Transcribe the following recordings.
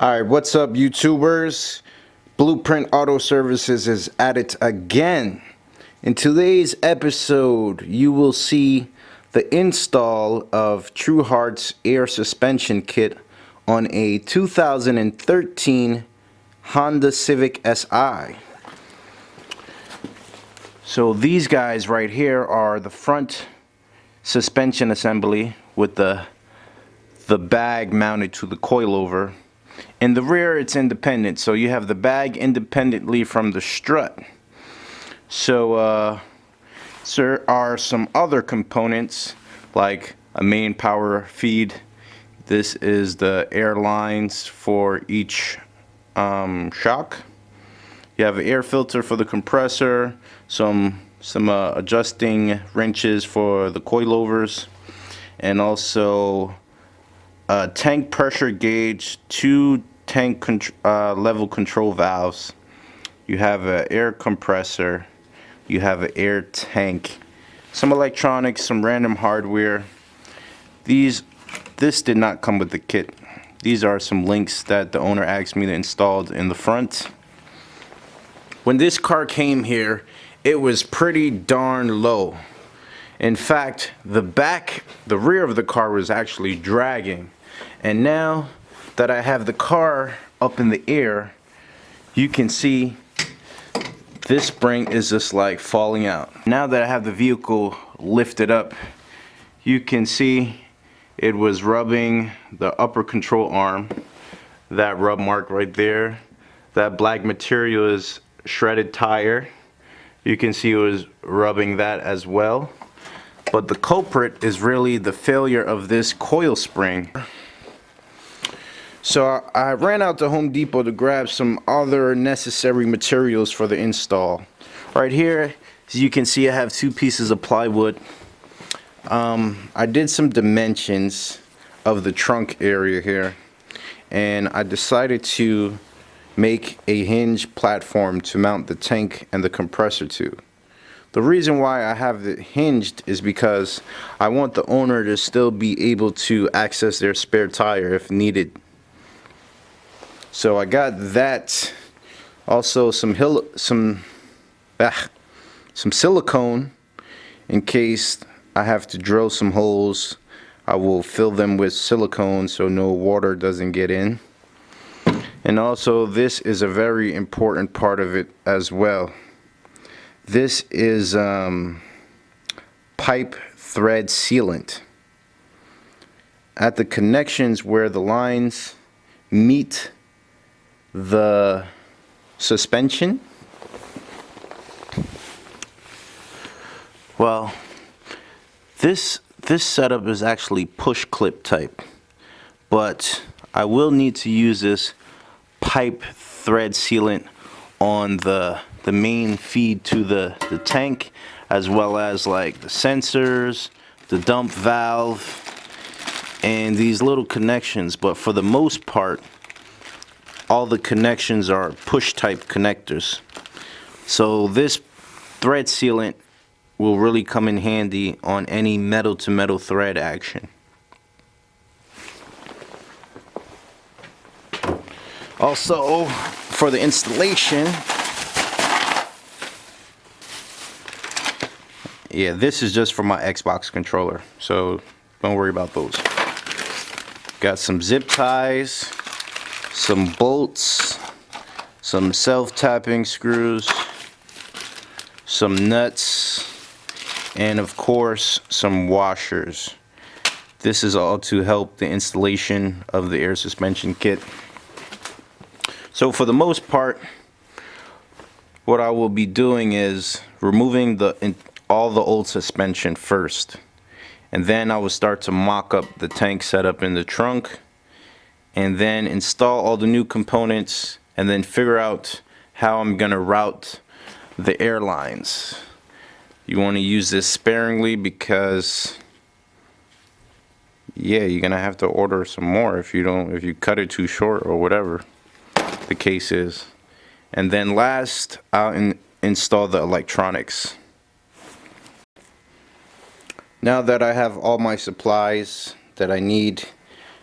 Alright, what's up YouTubers? Blueprint Auto Services is at it again. In today's episode, you will see the install of Tru Hart's air suspension kit on a 2013 Honda CIVIC SI. So these guys right here are the front suspension assembly with the bag mounted to the coilover. In the rear it's independent, so you have the bag independently from the strut. So there are some other components like a main power feed. This is the air lines for each shock. You have an air filter for the compressor, some adjusting wrenches for the coilovers, and also a tank pressure gauge, two tank level control valves. You have an air compressor, you have an air tank, some electronics, some random hardware. This did not come with the kit. These are some links that the owner asked me to install in the front. When this car came here, it was pretty darn low. In fact, the rear of the car was actually dragging. And now that I have the car up in the air, you can see this spring is just like falling out. Now that I have the vehicle lifted up, you can see it was rubbing the upper control arm. That rub mark right there. That black material is shredded tire. You can see it was rubbing that as well. But the culprit is really the failure of this coil spring. So I ran out to Home Depot to grab some other necessary materials for the install. Right here, as you can see, I have two pieces of plywood. I did some dimensions of the trunk area here, and I decided to make a hinge platform to mount the tank and the compressor to. The reason why I have it hinged is because I want the owner to still be able to access their spare tire if needed. So I got that. Also some silicone in case I have to drill some holes. I will fill them with silicone so no water doesn't get in. And also this is a very important part of it as well. This is pipe thread sealant. At the connections where the lines meet the suspension, well, this setup is actually push clip type, but I will need to use this pipe thread sealant on the main feed to the tank, as well as like the sensors, the dump valve, and these little connections. But for the most part, all the connections are push type connectors. So this thread sealant will really come in handy on any metal to metal thread action. Also, for the installation, yeah, this is just for my Xbox controller, so don't worry about those. Got some zip ties, some bolts, some self-tapping screws, some nuts, and of course some washers. This is all to help the installation of the air suspension kit. So for the most part, what I will be doing is removing all the old suspension first, and then I will start to mock up the tank setup in the trunk, and then install all the new components, and then figure out how I'm gonna route the airlines. You want to use this sparingly because yeah, you're gonna have to order some more if you cut it too short or whatever the case is. And then last, I'll install the electronics. Now that I have all my supplies that I need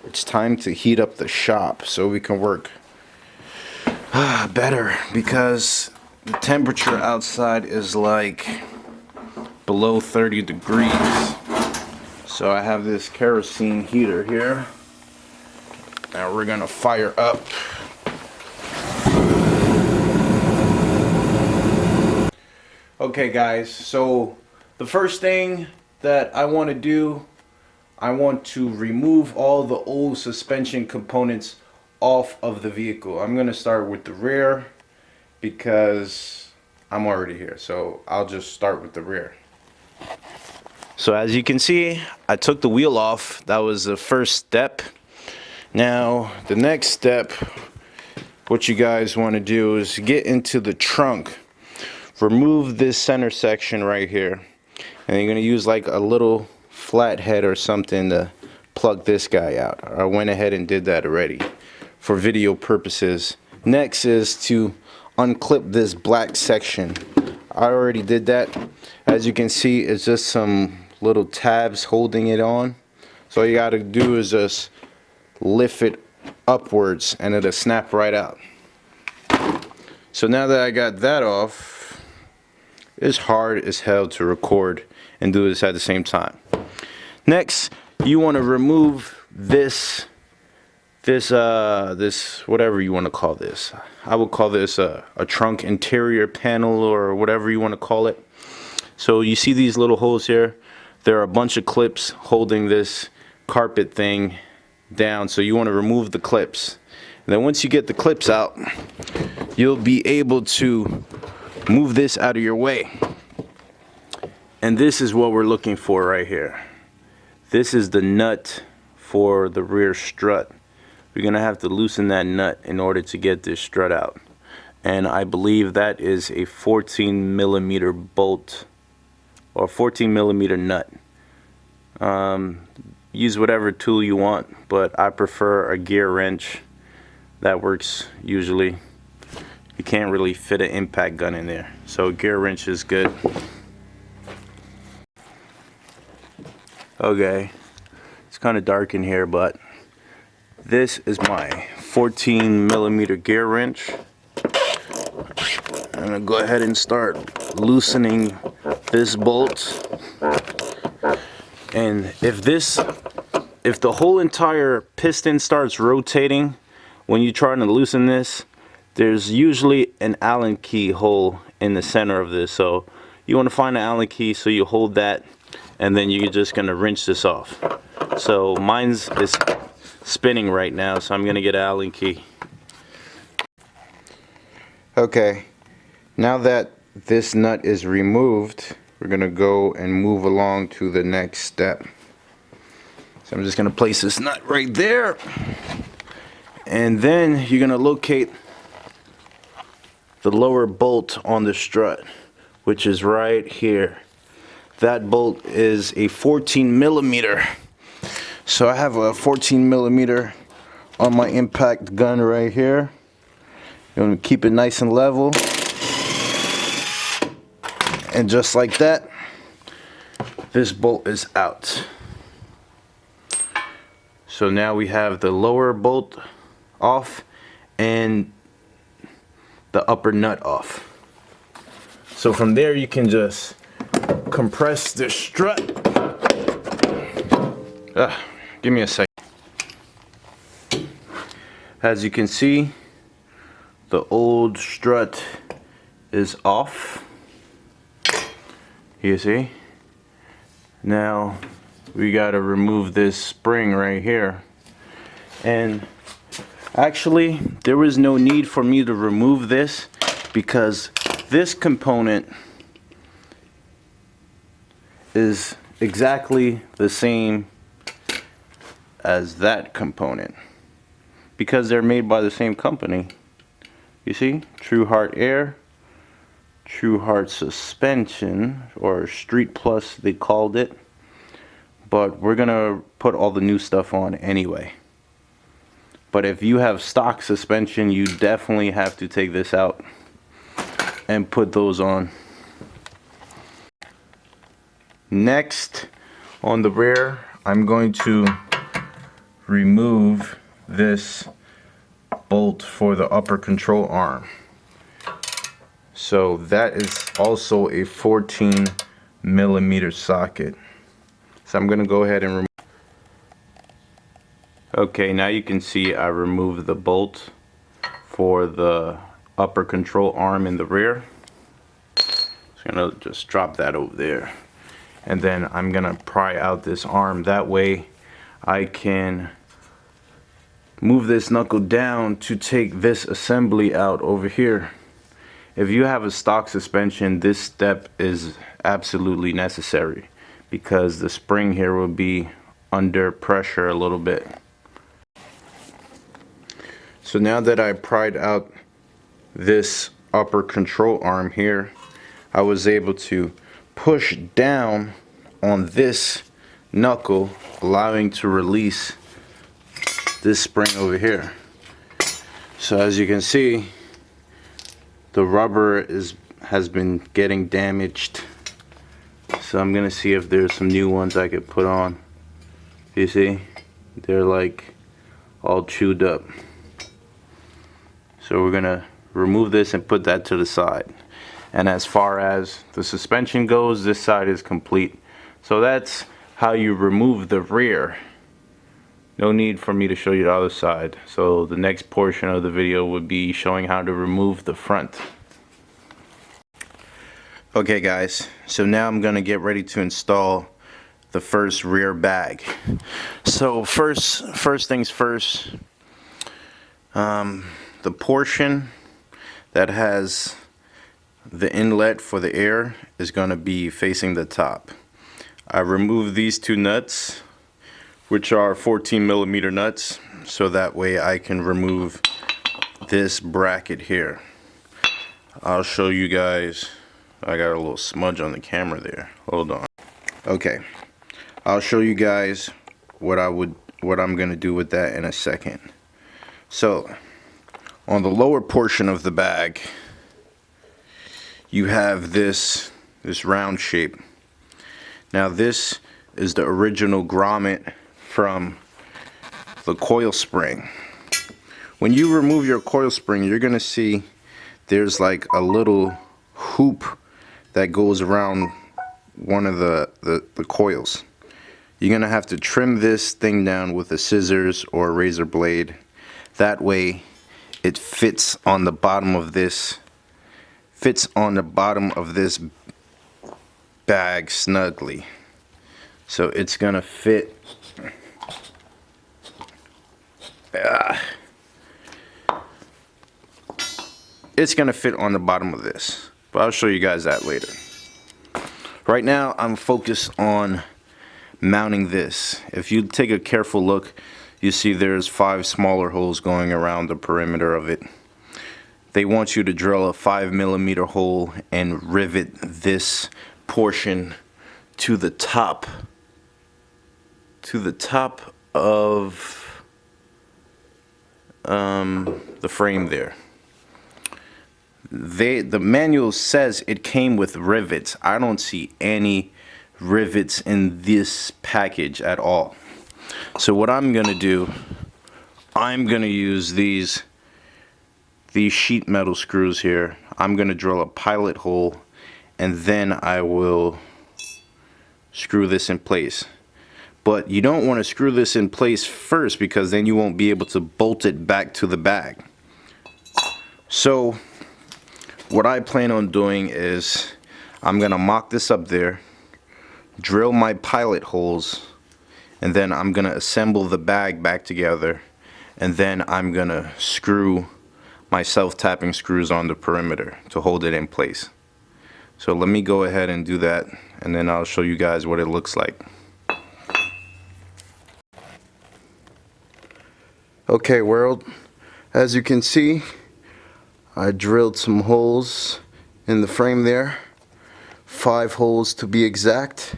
it's time to heat up the shop so we can work better, because the temperature outside is like below 30 degrees. So I have this kerosene heater here. Now we're gonna fire up. Okay guys, so the first thing that I want to do, I want to remove all the old suspension components off of the vehicle. I'm gonna start with the rear because I'm already here, so I'll just start with the rear. So as you can see, I took the wheel off. That was the first step. Now the next step, what you guys want to do is get into the trunk, remove this center section right here, and you're going to use like a little flathead or something to plug this guy out. I went ahead and did that already for video purposes. Next is to unclip this black section. I already did that. As you can see, it's just some little tabs holding it on. So all you got to do is just lift it upwards and it'll snap right out. So now that I got that off, it's hard as hell to record and do this at the same time. Next, you want to remove this whatever you want to call this. I would call this a trunk interior panel or whatever you want to call it. So you see these little holes here? There are a bunch of clips holding this carpet thing down, so you want to remove the clips. And then once you get the clips out, you'll be able to move this out of your way. And this is what we're looking for right here. This is the nut for the rear strut. We're gonna have to loosen that nut in order to get this strut out. And I believe that is a 14mm bolt or 14mm nut. Use whatever tool you want, but I prefer a gear wrench. That works usually. You can't really fit an impact gun in there, so a gear wrench is good. Okay, it's kind of dark in here, but this is my 14mm gear wrench. I'm gonna go ahead and start loosening this bolt. And if the whole entire piston starts rotating when you're trying to loosen this, there's usually an Allen key hole in the center of this. So you want to find an Allen key, so you hold that, and then you're just gonna wrench this off. So mine's is spinning right now, so I'm gonna get an Allen key. Okay, now that this nut is removed, we're gonna go and move along to the next step. So I'm just gonna place this nut right there, and then you're gonna locate the lower bolt on the strut, which is right here. That bolt is a 14mm. So I have a 14mm on my impact gun right here. You want to keep it nice and level. And just like that, this bolt is out. So now we have the lower bolt off and the upper nut off. So from there you can just compress the strut. Give me a second. As you can see, the old strut is off. You see? Now we gotta remove this spring right here. And actually, there was no need for me to remove this, because this component is exactly the same as that component, because they're made by the same company. You see, Tru Hart air, Tru Hart suspension, or Street Plus they called it, but we're gonna put all the new stuff on anyway. But if you have stock suspension, you definitely have to take this out and put those on. Next, on the rear, I'm going to remove this bolt for the upper control arm. So that is also a 14mm socket. So I'm going to go ahead and remove. Okay, now you can see I removed the bolt for the upper control arm in the rear. I'm going to just drop that over there. And then I'm going to pry out this arm. That way I can move this knuckle down to take this assembly out over here. If you have a stock suspension, this step is absolutely necessary because the spring here will be under pressure a little bit. So now that I pried out this upper control arm here, I was able to push down on this knuckle, allowing to release this spring over here. So as you can see, the rubber has been getting damaged. So I'm gonna see if there's some new ones I could put on. You see, they're like all chewed up. So we're gonna remove this and put that to the side. And as far as the suspension goes, this side is complete. So that's how you remove the rear. No need for me to show you the other side. So the next portion of the video would be showing how to remove the front. Okay guys, so now I'm gonna get ready to install the first rear bag. So first things first, the portion that has the inlet for the air is going to be facing the top. I removed these two nuts, which are 14mm nuts, so that way I can remove this bracket here. I'll show you guys. I got a little smudge on the camera there. Hold on. Okay, I'll show you guys what I'm going to do with that in a second. So on the lower portion of the bag, you have this round shape. Now this is the original grommet from the coil spring. When you remove your coil spring, you're gonna see there's like a little hoop that goes around one of the coils. You're gonna have to trim this thing down with a scissors or a razor blade. That way it fits on the bottom of this bag snugly. So it's gonna fit. It's gonna fit on the bottom of this, but I'll show you guys that later. Right now I'm focused on mounting this. If you take a careful look, you see there's 5 smaller holes going around the perimeter of it. They want you to drill a 5mm hole and rivet this portion to the top of the frame there. The manual says it came with rivets. I don't see any rivets in this package at all. So what I'm gonna do, I'm gonna use these sheet metal screws here. I'm gonna drill a pilot hole and then I will screw this in place. But you don't want to screw this in place first because then you won't be able to bolt it back to the bag. So what I plan on doing is I'm gonna mock this up there, drill my pilot holes, and then I'm gonna assemble the bag back together, and then I'm gonna screw my self-tapping screws on the perimeter to hold it in place. So let me go ahead and do that, and then I'll show you guys what it looks like. Okay world, as you can see, I drilled some holes in the frame there, 5 holes to be exact,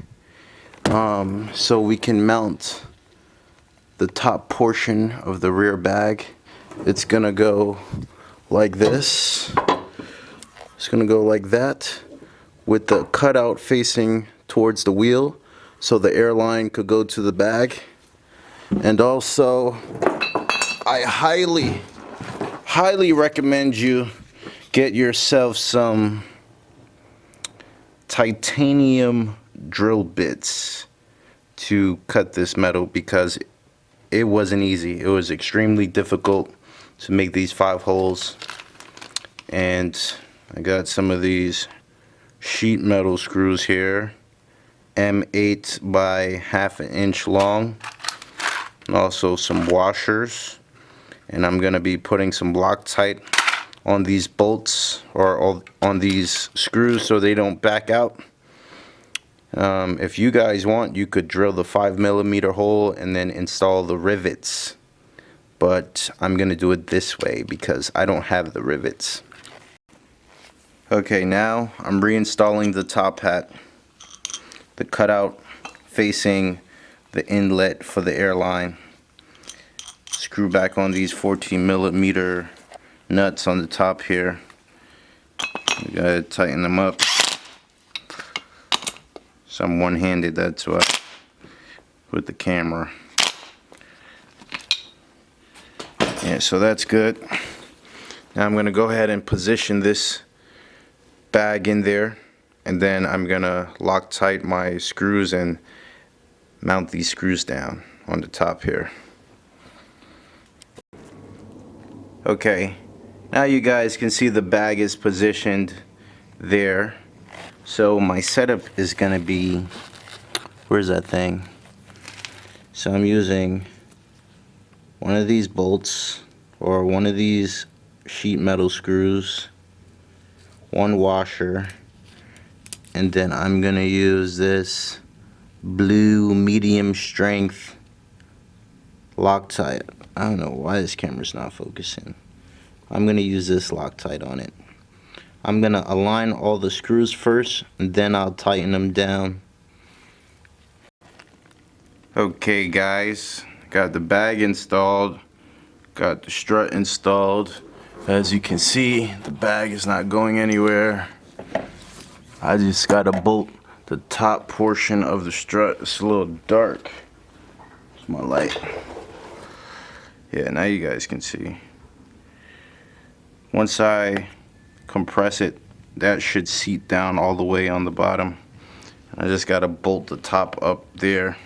so we can mount the top portion of the rear bag. It's gonna go like this. It's gonna go like that with the cutout facing towards the wheel so the airline could go to the bag. And also, I highly recommend you get yourself some titanium drill bits to cut this metal, because it wasn't easy. It was extremely difficult to make these 5 holes. And I got some of these sheet metal screws here, M8 by ½ inch long, and also some washers. And I'm gonna be putting some Loctite on these bolts, or on these screws, so they don't back out. If you guys want, you could drill the 5mm hole and then install the rivets, but I'm gonna do it this way because I don't have the rivets. Okay, now I'm reinstalling the top hat, the cutout facing the inlet for the airline. Screw back on these 14mm nuts on the top here. You gotta tighten them up. So I'm one-handed, that's why, with the camera. Yeah, so that's good. Now I'm gonna go ahead and position this bag in there, and then I'm gonna Loctite my screws and mount these screws down on the top here. Okay, now you guys can see the bag is positioned there. So my setup is gonna be, where's that thing? So I'm using one of these bolts, or one of these sheet metal screws, one washer, and then I'm gonna use this blue medium strength Loctite. I don't know why this camera's not focusing. I'm gonna use this Loctite on it. I'm gonna align all the screws first, and then I'll tighten them down. Okay guys, got the bag installed, got the strut installed. As you can see, the bag is not going anywhere. I just gotta bolt the top portion of the strut. It's a little dark. It's my light. Yeah, now you guys can see. Once I compress it, that should seat down all the way on the bottom. I just gotta bolt the top up there.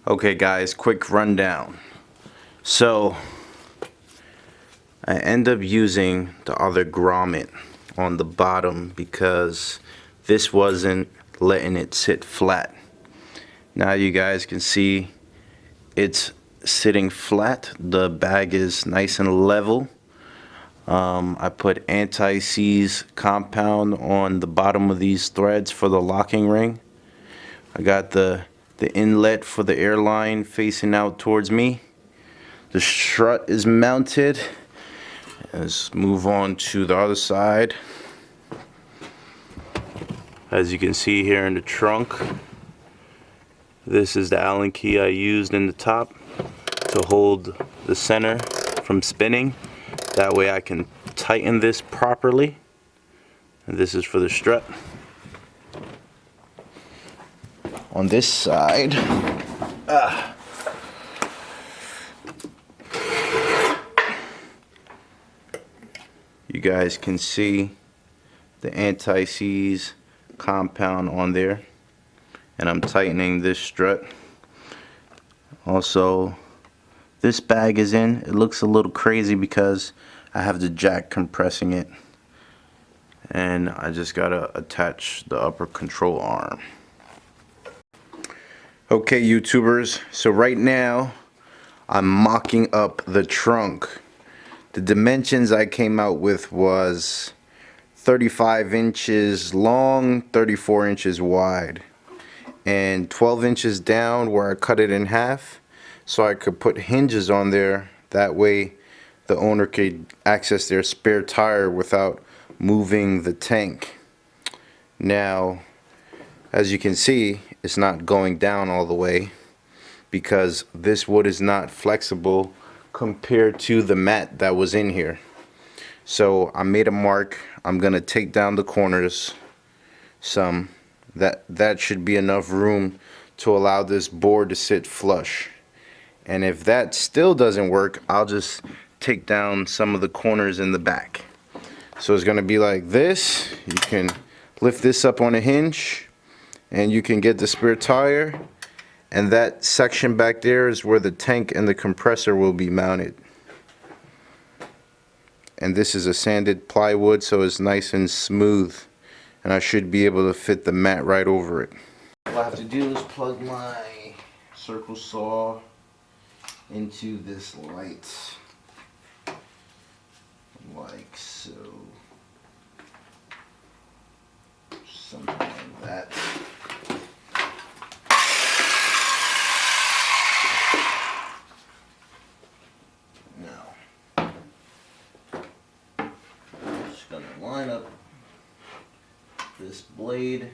Okay guys, quick rundown. So I end up using the other grommet on the bottom because this wasn't letting it sit flat. Now you guys can see it's sitting flat. The bag is nice and level. I put anti-seize compound on the bottom of these threads for the locking ring. I got the inlet for the airline facing out towards me. The strut is mounted. Let's move on to the other side. As you can see here in the trunk, this is the Allen key I used in the top to hold the center from spinning. That way I can tighten this properly. And this is for the strut. On this side, you guys can see the anti-seize compound on there, and I'm tightening this strut. Also, this bag is in. It looks a little crazy because I have the jack compressing it, and I just gotta attach the upper control arm. Okay YouTubers, so right now I'm mocking up the trunk. The dimensions I came out with was 35 inches long, 34 inches wide, and 12 inches down where I cut it in half so I could put hinges on there. That way the owner could access their spare tire without moving the tank. Now, as you can see, it's not going down all the way because this wood is not flexible compared to the mat that was in here. So I made a mark. I'm gonna take down the corners some. That should be enough room to allow this board to sit flush. And if that still doesn't work, I'll just take down some of the corners in the back. So it's going to be like this. You can lift this up on a hinge and you can get the spare tire, and that section back there is where the tank and the compressor will be mounted. And this is a sanded plywood, so it's nice and smooth, and I should be able to fit the mat right over it. What I have to do is plug my circle saw into this light like so, something like that. Now I'm just gonna line up this blade.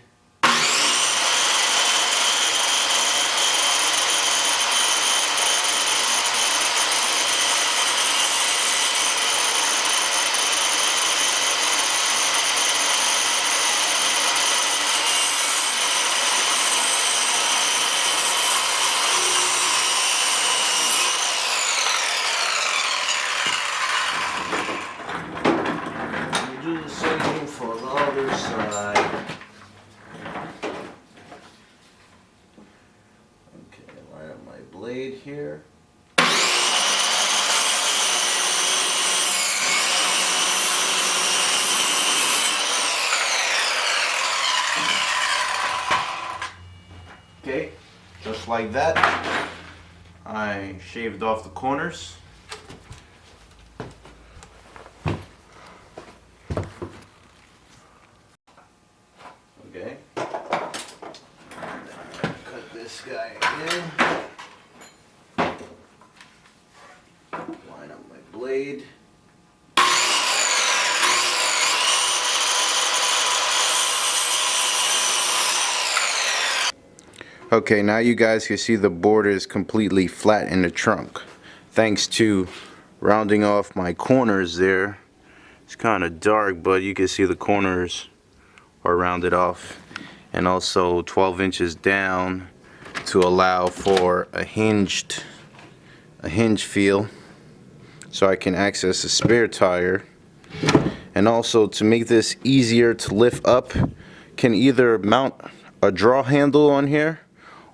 Do the same for the other side. Okay, line up my blade here. Okay, just like that. I shaved off the corners. Okay. Cut this guy again. Line up my blade. Okay, now you guys can see the border is completely flat in the trunk. Thanks to rounding off my corners there. It's kind of dark, but you can see the corners are rounded off. And also 12 inches down to allow for a hinge feel, so I can access a spare tire. And also, to make this easier to lift up, can either mount a draw handle on here,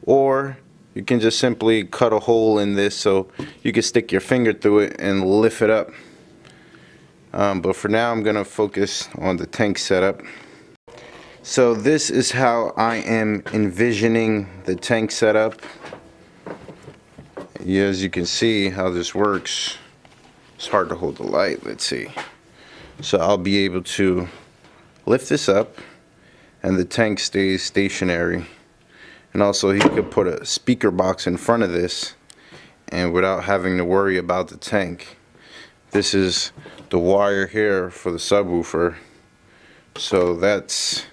or you can just simply cut a hole in this so you can stick your finger through it and lift it up. But for now I'm gonna focus on the tank setup. So this is how I am envisioning the tank setup. Yeah, as you can see how this works. It's hard to hold the light. Let's see. So I'll be able to lift this up and the tank stays stationary. And also you could put a speaker box in front of this and without having to worry about the tank. This is the wire here for the subwoofer. So that's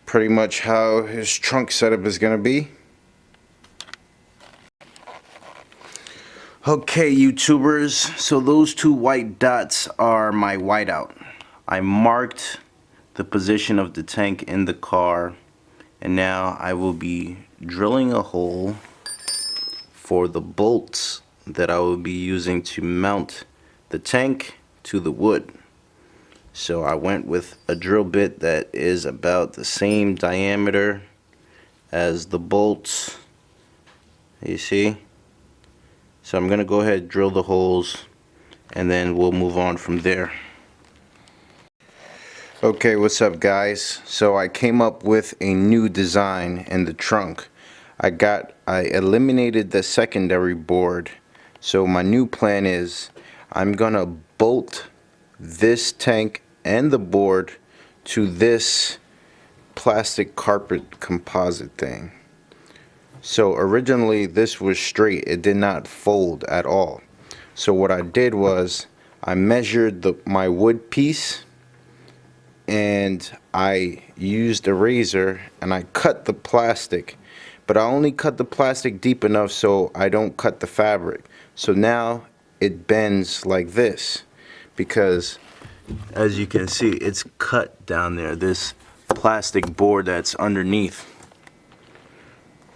pretty much how his trunk setup is going to be. Okay, YouTubers, so those two white dots are my whiteout. I marked the position of the tank in the car, and now I will be drilling a hole for the bolts that I will be using to mount the tank to the wood. So I went with a drill bit that is about the same diameter as the bolts, you see. So I'm gonna go ahead and drill the holes and then we'll move on from there. Okay, what's up guys? So I came up with a new design in the trunk. I eliminated the secondary board. So my new plan is I'm gonna bolt this tank and the board to this plastic carpet composite thing. So originally this was straight, it did not fold at all. So what I did was I measured my wood piece and I used a razor and I cut the plastic, but I only cut the plastic deep enough so I don't cut the fabric. So now it bends like this because, as you can see, it's cut down there, this plastic board that's underneath.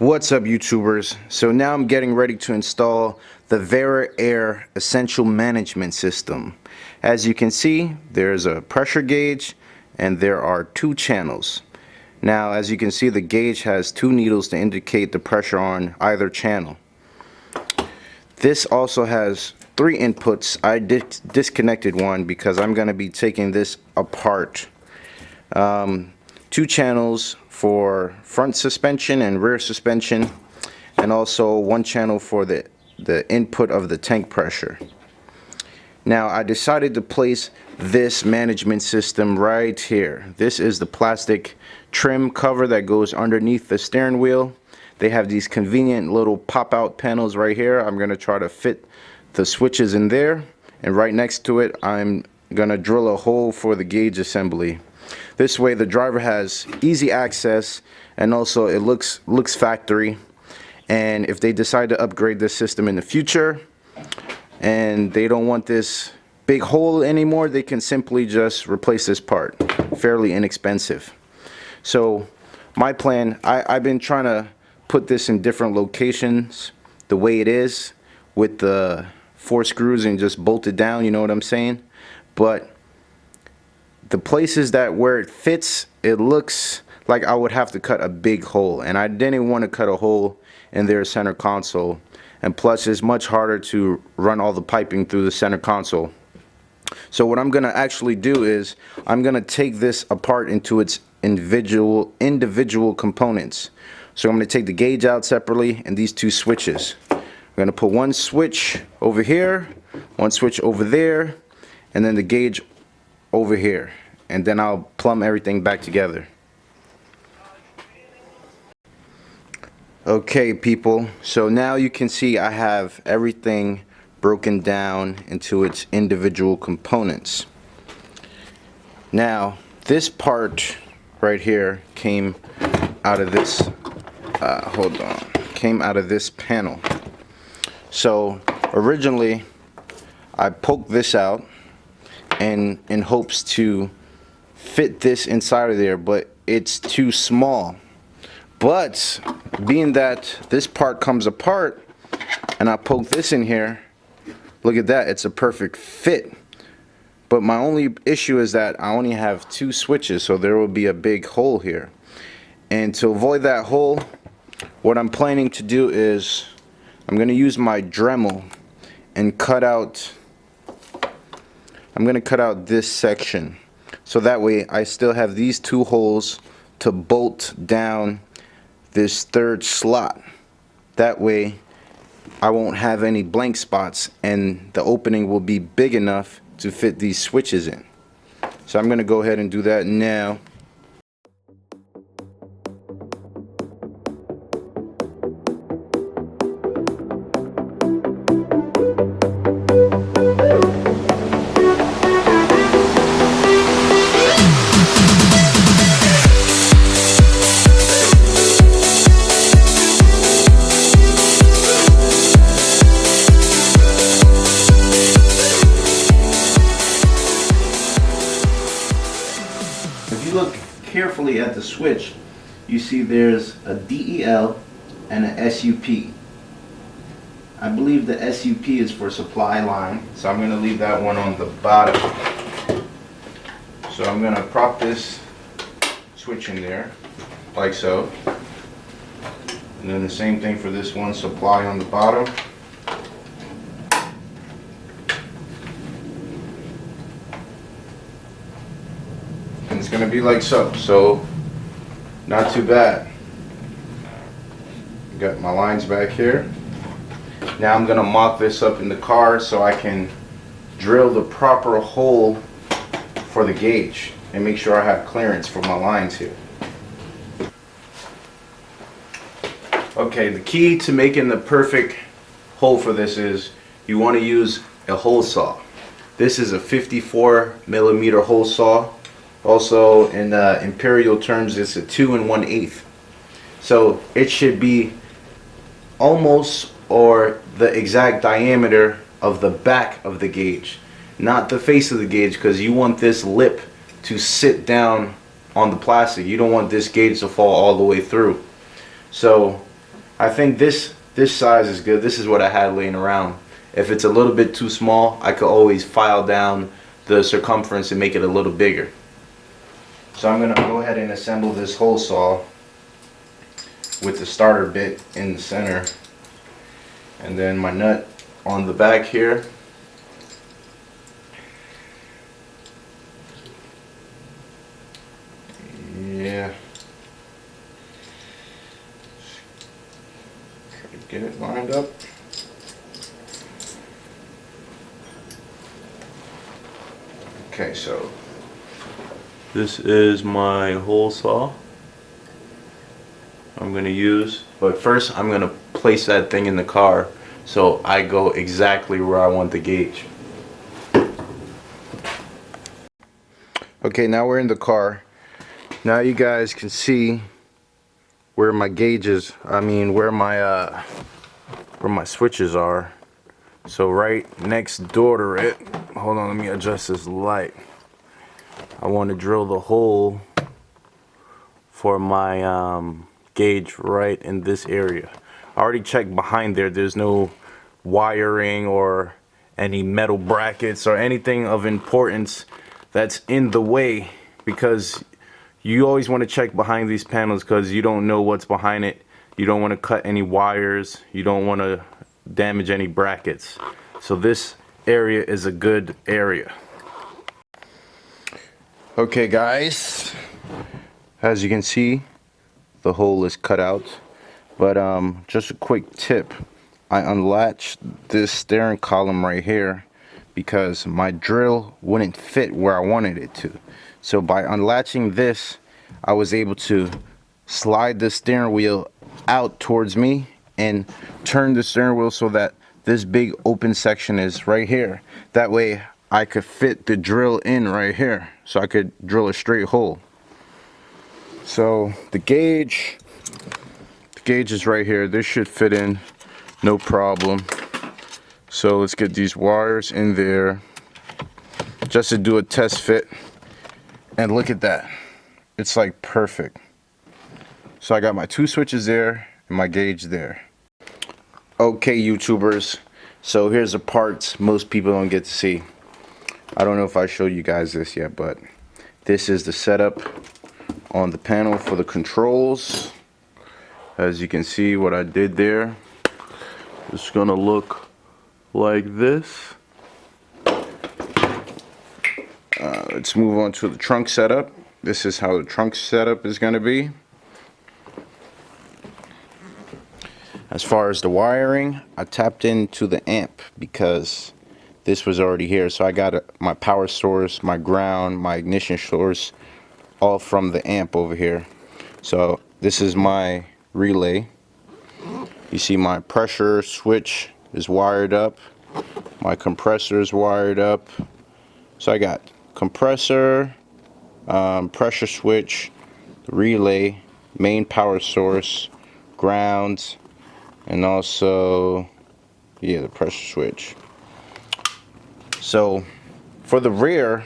What's up, YouTubers? So now I'm getting ready to install the Vera Air Essential Management System. As you can see, there's a pressure gauge and there are 2 channels. Now, as you can see, the gauge has 2 needles to indicate the pressure on either channel. This also has 3 inputs. I disconnected one because I'm going to be taking this apart. 2 channels for front suspension and rear suspension, and also 1 channel for the input of the tank pressure. Now, I decided to place this management system right here. This is the plastic trim cover that goes underneath the steering wheel. They have these convenient little pop-out panels right here. I'm going to try to fit the switches in there, and right next to it I'm going to drill a hole for the gauge assembly. This way the driver has easy access, and also it looks factory. And if they decide to upgrade this system in the future and they don't want this big hole anymore, they can simply just replace this part. Fairly inexpensive. So my plan, I've been trying to put this in different locations the way it is with the 4 screws and just bolt it down, you know what I'm saying? But the places where it fits, it looks like I would have to cut a big hole, and I didn't want to cut a hole in their center console, and plus it's much harder to run all the piping through the center console. So what I'm gonna actually do is I'm gonna take this apart into its individual components. So I'm gonna take the gauge out separately and these 2 switches. I'm gonna put 1 switch over here, 1 switch over there, and then the gauge over here, and then I'll plumb everything back together. Okay, people, so now you can see I have everything broken down into its individual components. Now this part right here came out of this came out of this panel. So originally I poked this out and in hopes to fit this inside of there, but it's too small. But being that this part comes apart and I poke this in here, look at that, it's a perfect fit. But my only issue is that I only have 2 switches, so there will be a big hole here. And to avoid that hole, what I'm planning to do is I'm going to use my Dremel and I'm going to cut out this section, so that way I still have these 2 holes to bolt down this 3rd slot. That way I won't have any blank spots and the opening will be big enough to fit these switches in. So I'm going to go ahead and do that now. If you look carefully at the switch, you see there's a DEL and a SUP. I believe the SUP is for supply line, so I'm going to leave that one on the bottom. So I'm going to prop this switch in there, like so. And then the same thing for this one, supply on the bottom. And it's going to be like so, so not too bad. Got my lines back here. Now I'm going to mock this up in the car so I can drill the proper hole for the gauge and make sure I have clearance for my lines here. Okay, the key to making the perfect hole for this is you want to use a hole saw. This is a 54mm hole saw. Also, in imperial terms, it's a 2 1/8. So it should be almost or the exact diameter of the back of the gauge, not the face of the gauge, because you want this lip to sit down on the plastic. You don't want this gauge to fall all the way through. So I think this size is good. This is what I had laying around. If it's a little bit too small, I could always file down the circumference and make it a little bigger. So I'm gonna go ahead and assemble this hole saw with the starter bit in the center, and then my nut on the back here. Yeah. Try to get it lined up. Okay, so this is my hole saw I'm gonna use, but first I'm gonna place that thing in the car so I go exactly where I want the gauge. Okay, now we're in the car. Now you guys can see where my gauges, where my switches are. So right next door to it, hold on, let me adjust this light. I want to drill the hole for my gauge right in this area. I already checked behind there. There's no wiring or any metal brackets or anything of importance that's in the way, because you always want to check behind these panels because you don't know what's behind it. You don't want to cut any wires. You don't want to damage any brackets. So this area is a good area. Okay guys, as you can see, the hole is cut out, but just a quick tip. I unlatched this steering column right here because my drill wouldn't fit where I wanted it to. So by unlatching this, I was able to slide the steering wheel out towards me and turn the steering wheel so that this big open section is right here. That way I could fit the drill in right here, so I could drill a straight hole. So the gauge is right here. This should fit in no problem. So let's get these wires in there just to do a test fit, and look at that, it's like perfect. So I got my two switches there and my gauge there. Okay YouTubers, so here's the parts most people don't get to see. I don't know if I showed you guys this yet, but this is the setup on the panel for the controls. As you can see what I did there, it's gonna look like this. Let's move on to the trunk setup. This is how the trunk setup is gonna be. As far as the wiring, I tapped into the amp because this was already here. So I got my power source, my ground, my ignition source, all from the amp over here. So this is my relay. You see my pressure switch is wired up. My compressor is wired up. So I got compressor, pressure switch, relay, main power source, ground, and also, yeah, the pressure switch. So for the rear,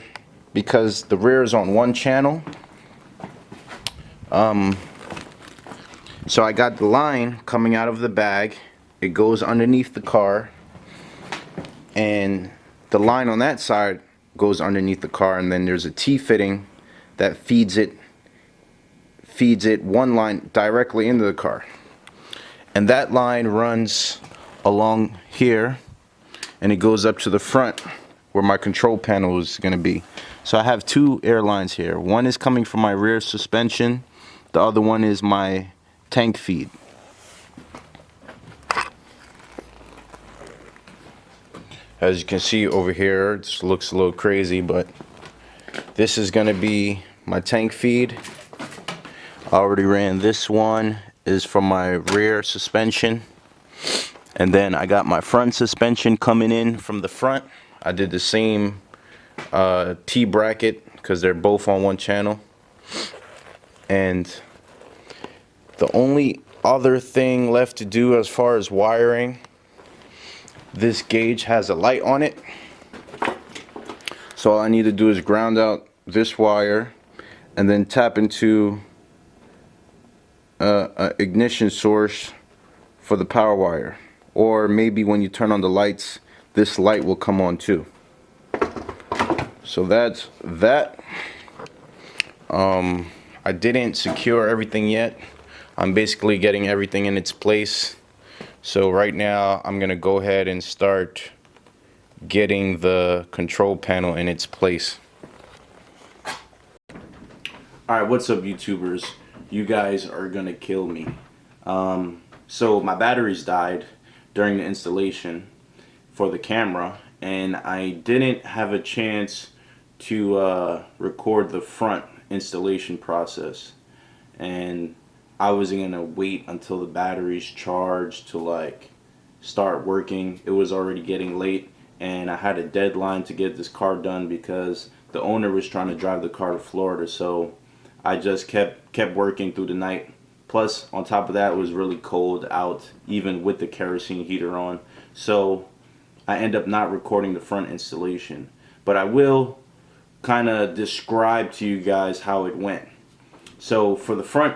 because the rear is on one channel, so I got the line coming out of the bag. It goes underneath the car, and the line on that side goes underneath the car, and then there's a T-fitting that feeds it one line directly into the car. And that line runs along here, and it goes up to the front where my control panel is going to be. So I have two air lines here. One is coming from my rear suspension. The other one is my tank feed. As you can see over here, it looks a little crazy, but this is going to be my tank feed. I already ran this one, is from my rear suspension, and then I got my front suspension coming in from the front. I did the same T bracket because they're both on one channel. And the only other thing left to do as far as wiring, this gauge has a light on it, so all I need to do is ground out this wire and then tap into ignition source for the power wire, or maybe when you turn on the lights, this light will come on too. So that's that. I didn't secure everything yet. I'm basically getting everything in its place. So right now I'm gonna go ahead and start getting the control panel in its place. Alright, what's up YouTubers? You guys are gonna kill me. So my batteries died during the installation for the camera, and I didn't have a chance to record the front installation process, and I was gonna wait until the batteries charged to like start working. It was already getting late, and I had a deadline to get this car done because the owner was trying to drive the car to Florida. So I just kept working through the night. Plus, on top of that, it was really cold out, even with the kerosene heater on. So I end up not recording the front installation. But I will kind of describe to you guys how it went. So for the front,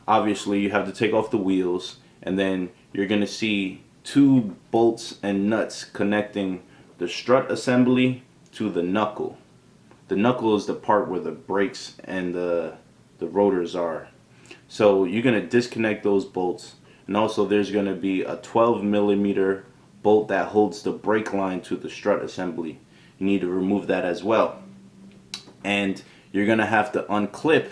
obviously you have to take off the wheels, and then you're going to see two bolts and nuts connecting the strut assembly to the knuckle. The knuckle is the part where the brakes and the rotors are. So you're going to disconnect those bolts, and also there's going to be a 12mm bolt that holds the brake line to the strut assembly. You need to remove that as well. And you're going to have to unclip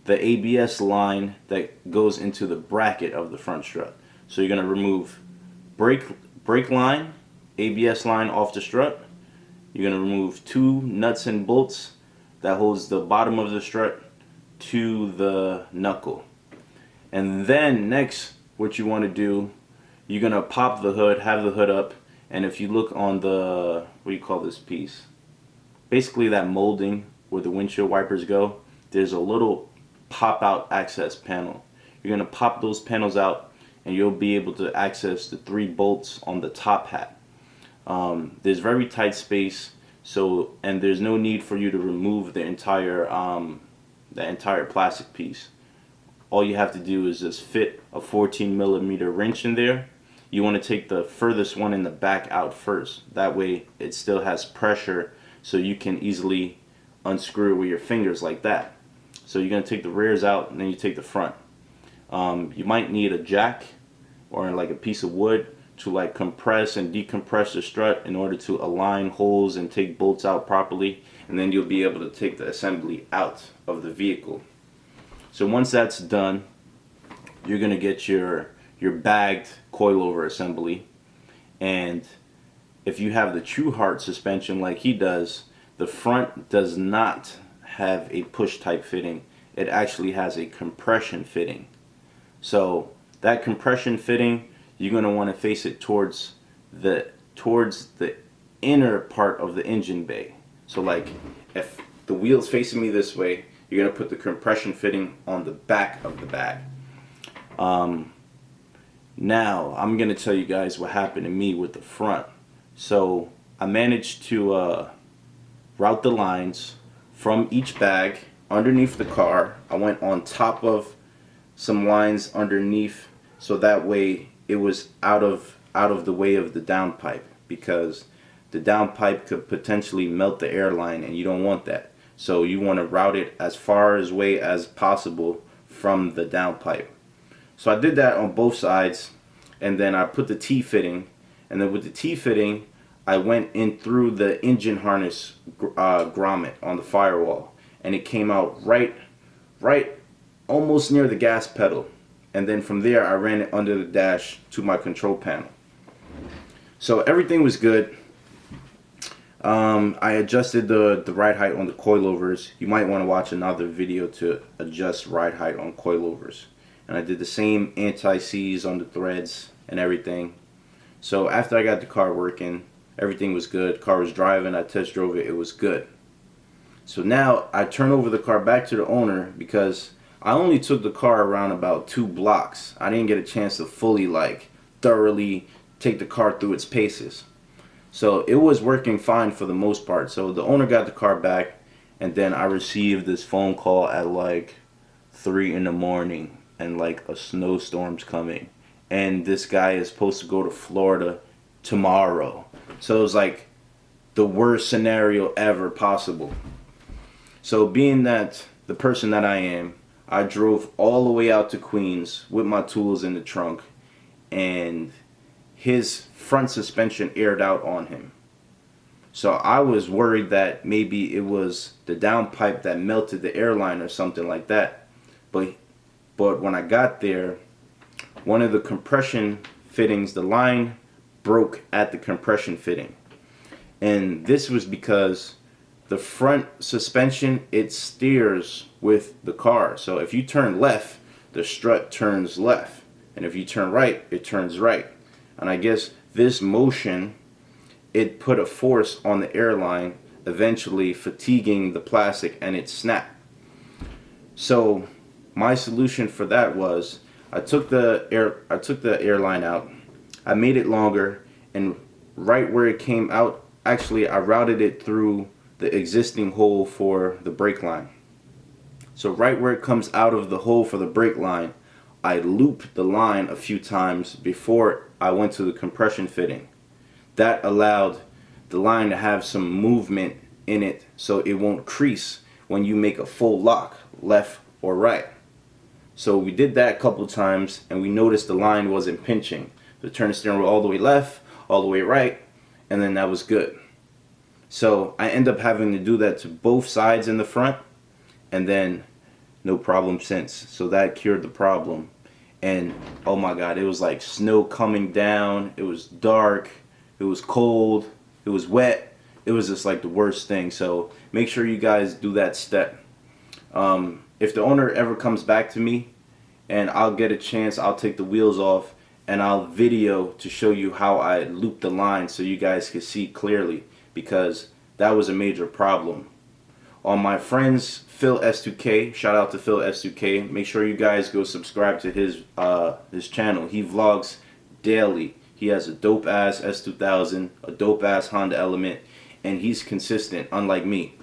the ABS line that goes into the bracket of the front strut. So you're going to remove brake line, ABS line off the strut. You're going to remove two nuts and bolts that holds the bottom of the strut to the knuckle. And then next, what you want to do, you're going to pop the hood, have the hood up, and if you look on the, what do you call this piece? Basically that molding where the windshield wipers go, there's a little pop out access panel. You're going to pop those panels out, and you'll be able to access the 3 bolts on the top hat. There's very tight space, so, and there's no need for you to remove the entire plastic piece. All you have to do is just fit a 14mm wrench in there. You want to take the furthest one in the back out first. That way it still has pressure, so you can easily unscrew it with your fingers like that. So you're going to take the rears out, and then you take the front. You might need a jack or like a piece of wood to like compress and decompress the strut in order to align holes and take bolts out properly, and then you'll be able to take the assembly out of the vehicle. So once that's done, you're going to get your bagged coilover assembly, and if you have the Tru Hart suspension like he does, the front does not have a push type fitting. It actually has a compression fitting. So that compression fitting, you're going to want to face it towards the inner part of the engine bay. So like if the wheel's facing me this way, you're going to put the compression fitting on the back of the bag. Now I'm going to tell you guys what happened to me with the front. So I managed to route the lines from each bag underneath the car. I went on top of some lines underneath, so that way it was out of the way of the downpipe, because the downpipe could potentially melt the airline, and you don't want that. So you want to route it as far away as possible from the downpipe. So I did that on both sides, and then I put the T-fitting, and then with the T-fitting I went in through the engine harness grommet on the firewall, and it came out right almost near the gas pedal, and then from there I ran it under the dash to my control panel. So everything was good. I adjusted the ride height on the coilovers. You might want to watch another video to adjust ride height on coilovers. And I did the same anti-seize on the threads and everything. So after I got the car working, everything was good. Car was driving. I test drove it. It was good. So now I turn over the car back to the owner, because I only took the car around about 2 blocks. I didn't get a chance to fully thoroughly take the car through its paces. So it was working fine for the most part. So the owner got the car back, and then I received this phone call at 3 in the morning, and a snowstorm's coming, and this guy is supposed to go to Florida tomorrow. So it was like the worst scenario ever possible. So being that the person that I am, I drove all the way out to Queens with my tools in the trunk, and his front suspension aired out on him. So I was worried that maybe it was the downpipe that melted the airline or something like that. But when I got there, one of the compression fittings, the line broke at the compression fitting. And this was because the front suspension, it steers with the car. So if you turn left, the strut turns left. And if you turn right, it turns right. And I guess this motion, it put a force on the airline, eventually fatiguing the plastic, and it snapped. So my solution for that was I took the airline out, I made it longer, and right where it came out, actually I routed it through the existing hole for the brake line. So right where it comes out of the hole for the brake line, I looped the line a few times before I went to the compression fitting. That allowed the line to have some movement in it so it won't crease when you make a full lock, left or right. So we did that a couple times, and we noticed the line wasn't pinching. So turn the steering wheel all the way left, all the way right, and then that was good. So I end up having to do that to both sides in the front, and then no problem since. So that cured the problem. And oh my God, it was like snow coming down, it was dark, it was cold, it was wet, it was just like the worst thing. So make sure you guys do that step. If the owner ever comes back to me and I'll get a chance, I'll take the wheels off and I'll video to show you how I looped the line so you guys can see clearly, because that was a major problem. On my friend's Phil S2K, shout out to Phil S2K, make sure you guys go subscribe to his channel. He vlogs daily. He has a dope ass S2000, a dope ass Honda Element, and he's consistent, unlike me.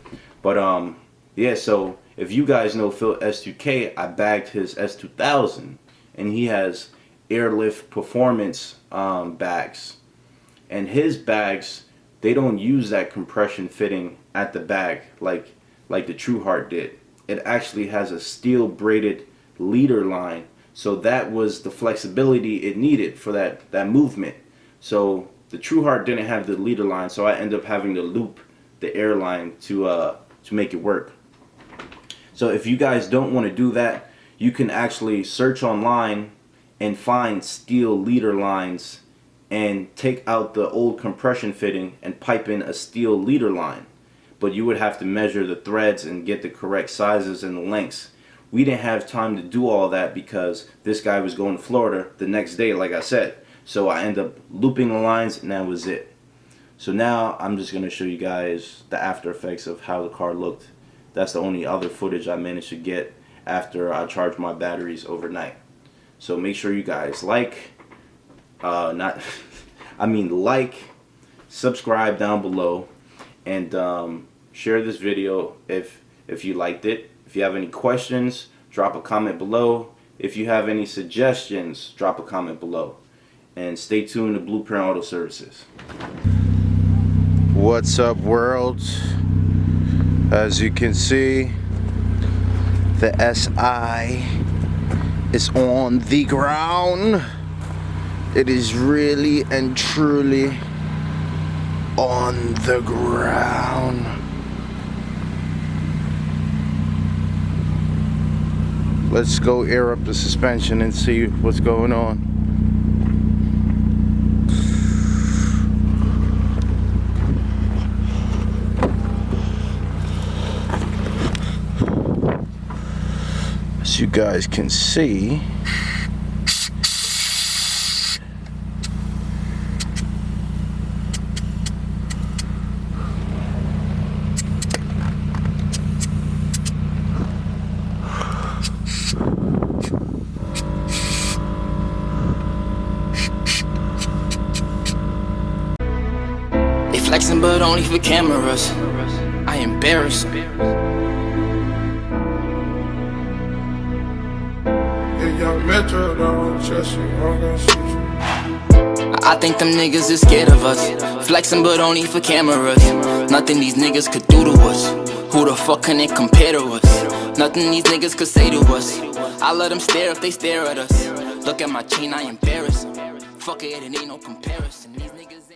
But yeah, so if you guys know Phil S2K, I bagged his S2000, and he has airlift performance bags, and his bags, they don't use that compression fitting at the bag like the Tru Hart did. It actually has a steel braided leader line, so that was the flexibility it needed for that movement. So the Tru Hart didn't have the leader line, so I ended up having to loop the airline to make it work. So if you guys don't want to do that, you can actually search online and find steel leader lines and take out the old compression fitting and pipe in a steel leader line. But you would have to measure the threads and get the correct sizes and the lengths. We didn't have time to do all that because this guy was going to Florida the next day, like I said. So I ended up looping the lines, and that was it. So now I'm just going to show you guys the after effects of how the car looked. That's the only other footage I managed to get after I charged my batteries overnight. So make sure you guys like, subscribe down below, and share this video if you liked it. If you have any questions, drop a comment below. If you have any suggestions, drop a comment below. And stay tuned to Blueprint Auto Services. What's up, world? As you can see, the SI is on the ground. It is really and truly on the ground. Let's go air up the suspension and see what's going on. As you guys can see, they flexing but only for cameras. I embarrass them. Young Metro, don't trust you, I'm gon' shoot you. I think them niggas is scared of us. Flexing but only for cameras. Nothing these niggas could do to us. Who the fuck can they compare to us? Nothing these niggas could say to us. I let them stare if they stare at us. Look at my chain, I embarrass them. Fuck it, it ain't no comparison. These niggas